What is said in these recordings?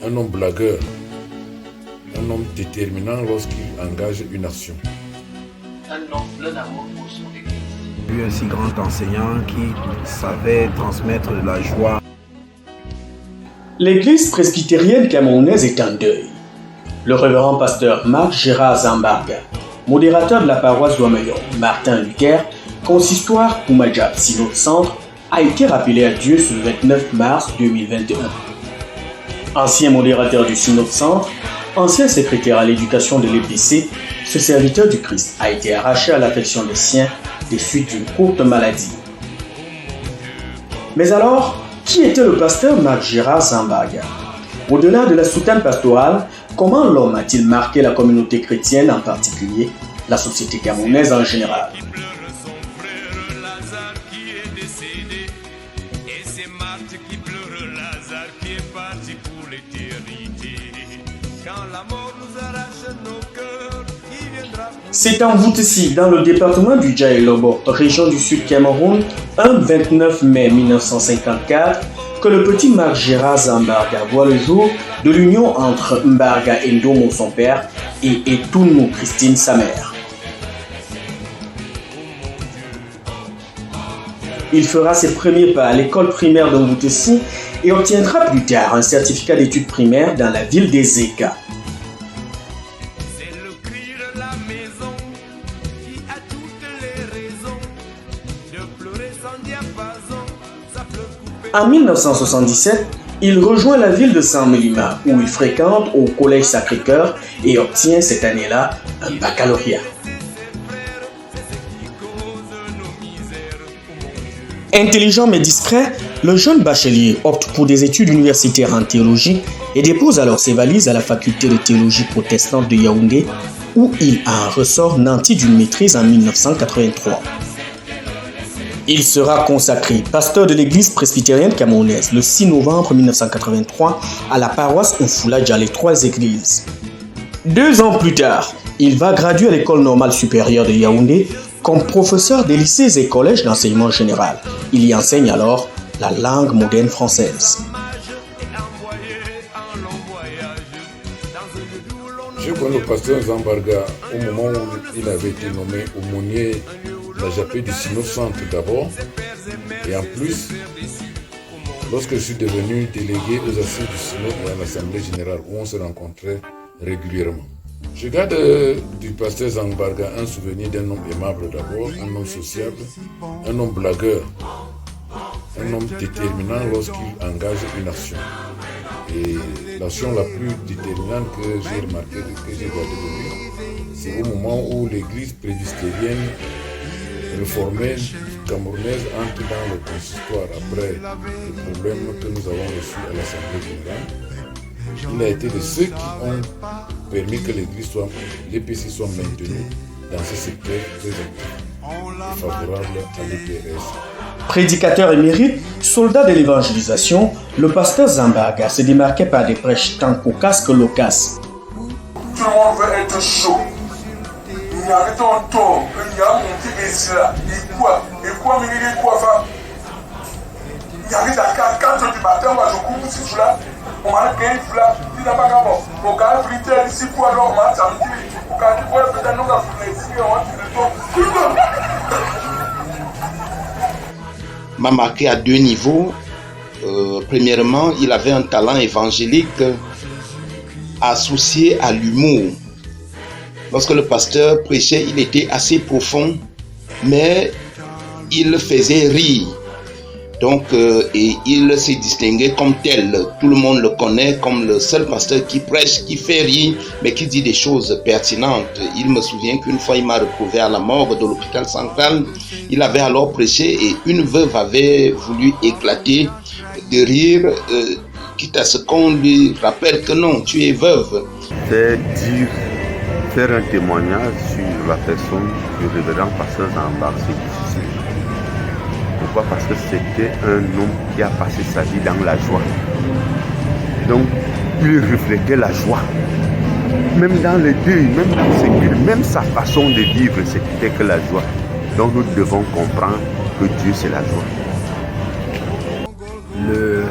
Un homme blagueur, un homme déterminant lorsqu'il engage une action. Un homme plein d'amour pour son église. Un si grand enseignant qui savait transmettre de la joie. L'église presbytérienne camerounaise est en deuil. Le révérend pasteur Marc Gérard Zambarga, modérateur de la paroisse d'Ouamayon, Martin Luther, consistoire Koumadja, Synode Centre, a été rappelé à Dieu ce 29 mars 2021. Ancien modérateur du Synode Centre, ancien secrétaire à l'éducation de l'EPC, ce serviteur du Christ a été arraché à l'affection des siens des suites d'une courte maladie. Mais alors, qui était le pasteur Marc Gérard Zambarga? Au-delà de la soutane pastorale, comment l'homme a-t-il marqué la communauté chrétienne en particulier, la société camerounaise en général? C'est en Boutessi, dans le département du Djaïlobo, région du Sud Cameroun, un 29 mai 1954, que le petit Marc Gérard Zambarga voit le jour de l'union entre Mbarga Ndomo, son père, et Etounou Christine, sa mère. Il fera ses premiers pas à l'école primaire de Boutessi et obtiendra plus tard un certificat d'études primaires dans la ville des Zeka. En 1977, il rejoint la ville de Saint-Mélima où il fréquente au Collège Sacré-Cœur et obtient cette année-là un baccalauréat. Intelligent mais discret, le jeune bachelier opte pour des études universitaires en théologie et dépose alors ses valises à la faculté de théologie protestante de Yaoundé où il en ressort nanti d'une maîtrise en 1983. Il sera consacré pasteur de l'église presbytérienne camerounaise le 6 novembre 1983 à la paroisse Oufoula-Dja, les Trois Églises. 2 ans plus tard, il va graduer à l'école normale supérieure de Yaoundé comme professeur des lycées et collèges d'enseignement général. Il y enseigne alors la langue moderne française. Je connais le pasteur Zambarga au moment où il avait été nommé aumônier de la Japée du Synode Centre d'abord. Et en plus, lorsque je suis devenu délégué aux assises du Synode et à l'Assemblée générale où on se rencontrait régulièrement. Je garde du pasteur Zambarga un souvenir d'un homme aimable d'abord, un homme sociable, un homme blagueur, un homme déterminant lorsqu'il engage une action. Et l'action la plus déterminante que j'ai remarquée, que j'ai gardée de lui, c'est au moment où l'église presbytérienne réformée camerounaise entre dans le consistoire après les problèmes que nous avons reçus à l'Assemblée générale. Il a été de ceux qui ont permis que l'EPC soit maintenue dans ce secteur très actif et favorable à l'EPRS. Prédicateur émérite, soldat de l'évangélisation, le pasteur Zambarga se démarquait par des prêches tant cocasses que loquaces. Tout le monde veut être chaud. Il y a ton tour, il y a mon petit là, et quoi, mais il est quoi, va. Il y a 4 du matin, moi je couvre ce jour-là, on m'a gagné là, il n'a pas qu'à bon. Au cas où il ici, quoi, alors, on m'a dit, au cas où il peut-être nous faire ici, on va dire, m'a marqué à 2 niveaux. Premièrement, il avait un talent évangélique associé à l'humour. Lorsque le pasteur prêchait, il était assez profond, mais il faisait rire. Donc, et il s'est distingué comme tel. Tout le monde le connaît comme le seul pasteur qui prêche, qui fait rire, mais qui dit des choses pertinentes. Il me souvient qu'une fois, il m'a retrouvé à la morgue de l'hôpital central. Il avait alors prêché et une veuve avait voulu éclater de rire, quitte à ce qu'on lui rappelle que non, tu es veuve. C'est dire, faire un témoignage sur la personne du révérend pasteur Zambarga. Pourquoi? Parce que c'était un homme qui a passé sa vie dans la joie. Donc, il reflétait la joie. Même dans les deuils, même dans ses cultes, même sa façon de vivre, c'était que la joie. Donc, nous devons comprendre que Dieu, c'est la joie. Le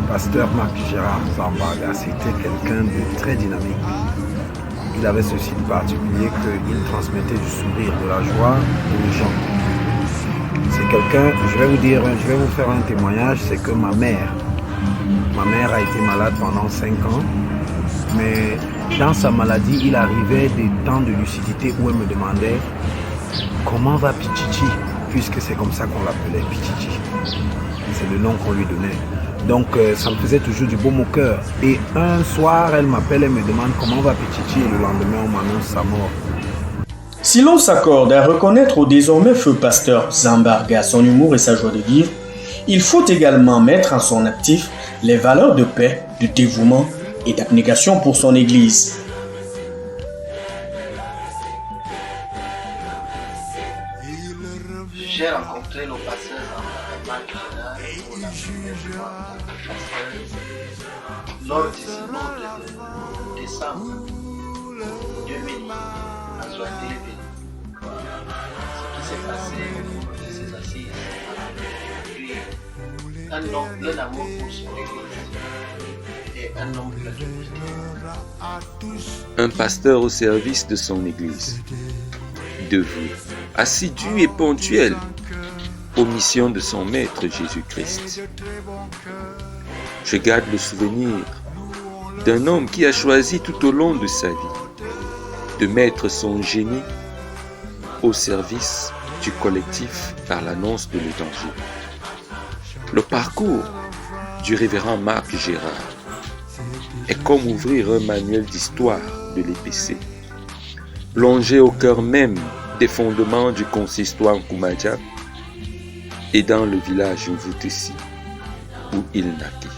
pasteur Marc Gérard Zambarga, c'était quelqu'un de très dynamique. Il avait ceci de particulier qu'il transmettait du sourire, de la joie aux gens. C'est quelqu'un, je vais vous faire un témoignage, c'est que ma mère a été malade pendant 5 ans, mais dans sa maladie, il arrivait des temps de lucidité où elle me demandait comment va Pichichi, puisque c'est comme ça qu'on l'appelait, Pichichi. C'est le nom qu'on lui donnait. Donc ça me faisait toujours du baume au cœur. Et un soir, elle m'appelle et me demande comment va Pichichi, et le lendemain, on m'annonce sa mort. Si l'on s'accorde à reconnaître au désormais feu pasteur Zambarga son humour et sa joie de vivre, il faut également mettre en son actif les valeurs de paix, de dévouement et d'abnégation pour son Église. J'ai rencontré le pasteur Marc Gérard pour la première fois lors du synode de décembre 2000 à Zouadévé. Ce qui s'est passé de ces assises puis un amour pour son Église et un homme plein d'humilité. Un pasteur au service de son Église, dévoué, assidu et ponctuel aux missions de son Maître Jésus-Christ. Je garde le souvenir d'un homme qui a choisi tout au long de sa vie de mettre son génie au service du collectif par l'annonce de l'Évangile. Le parcours du révérend Marc Gérard est comme ouvrir un manuel d'histoire de l'EPC, plongé au cœur même des fondements du consistoire Koumadja et dans le village Mvoutessi où il naquit.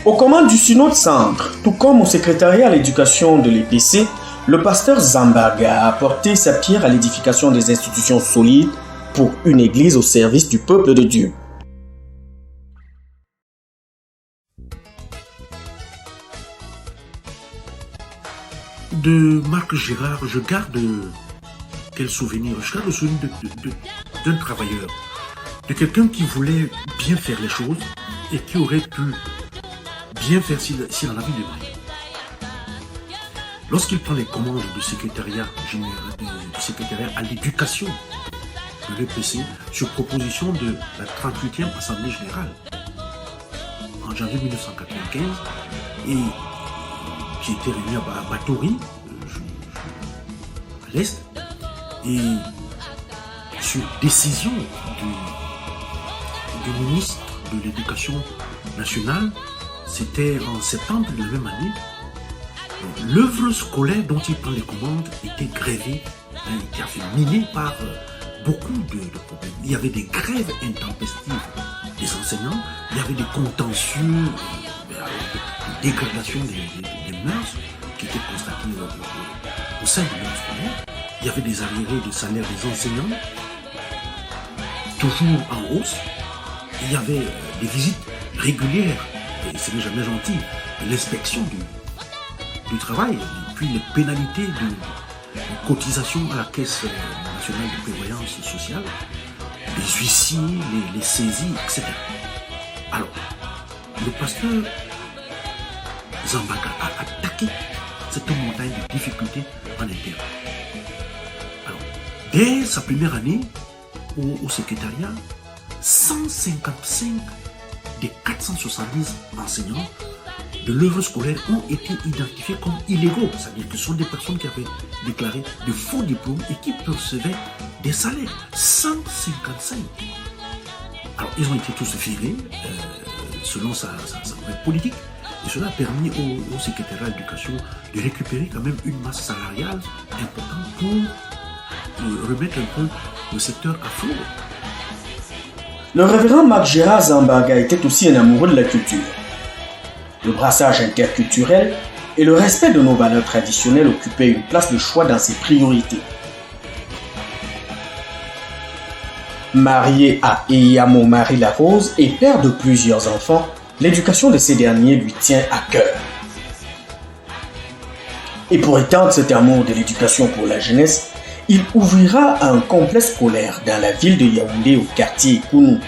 Aux commandes du synode centre, tout comme au secrétariat à l'éducation de l'EPC, le pasteur Zambarga a apporté sa pierre à l'édification des institutions solides pour une église au service du peuple de Dieu. De Marc Gérard, je garde quel souvenir? Je garde le souvenir d'un travailleur, de quelqu'un qui voulait bien faire les choses et qui aurait pu bien faire s'il en avait les moyens. Lorsqu'il prend les commandes du secrétariat général, du secrétariat à l'éducation de l'EPC, sur proposition de la 38e Assemblée générale, en janvier 1995, et qui était réunie à Batori, à l'Est, et sur décision du ministre de l'Éducation nationale, c'était en septembre de la même année, l'œuvre scolaire dont il prend les commandes était grévée, qui a fait miner par beaucoup de problèmes. Il y avait des grèves intempestives des enseignants, il y avait des contentieux, de dégradation des mœurs qui étaient constatées au sein de l'œuvre scolaire. Il y avait des arriérés de salaire des enseignants, toujours en hausse. Il y avait des visites régulières, et ce n'est jamais gentil, de l'inspection du travail, et puis les pénalités de cotisation à la Caisse nationale de prévoyance sociale, les huissiers, les saisies, etc. Alors, le pasteur Zambarga a attaqué cette montagne de difficultés en interne. Alors, dès sa première année au secrétariat, 155 des 470 enseignants de l'œuvre scolaire ont été identifiés comme illégaux, c'est-à-dire que ce sont des personnes qui avaient déclaré de faux diplômes et qui percevaient des salaires. 155. Alors, ils ont été tous virés selon sa politique, et cela a permis au secrétariat de l'éducation de récupérer quand même une masse salariale importante pour remettre un peu le secteur à flot. Le révérend Marc Gérard Zambarga était aussi un amoureux de la culture. Le brassage interculturel et le respect de nos valeurs traditionnelles occupaient une place de choix dans ses priorités. Marié à Eyamo Marie Larose et père de plusieurs enfants, l'éducation de ces derniers lui tient à cœur. Et pour étendre cet amour de l'éducation pour la jeunesse, il ouvrira un complexe scolaire dans la ville de Yaoundé au quartier Kounou.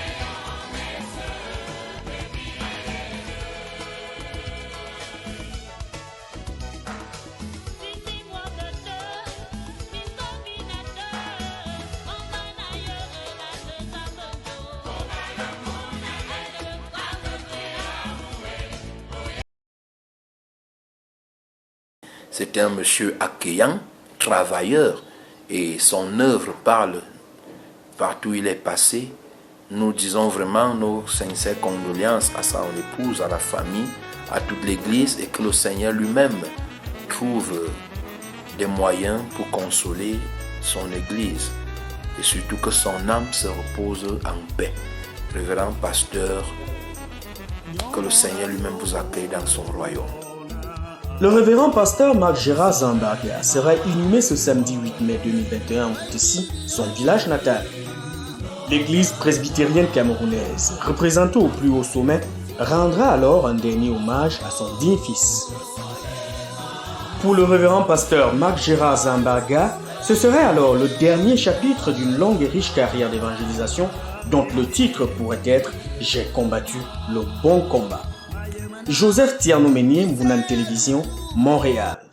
C'était un monsieur accueillant, travailleur, et son œuvre parle partout où il est passé. Nous disons vraiment nos sincères condoléances à son épouse, à la famille, à toute l'église, et que le Seigneur lui-même trouve des moyens pour consoler son église, et surtout que son âme se repose en paix. Révérend pasteur, que le Seigneur lui-même vous accueille dans son royaume. Le révérend pasteur Marc Gérard Zambarga sera inhumé ce samedi 8 mai 2021 en Boutessi, son village natal. L'église presbytérienne camerounaise, représentée au plus haut sommet, rendra alors un dernier hommage à son digne fils. Pour le révérend pasteur Marc Gérard Zambarga, ce serait alors le dernier chapitre d'une longue et riche carrière d'évangélisation dont le titre pourrait être « J'ai combattu le bon combat ». Joseph Tierno Meunier, Mounan Télévision, Montréal.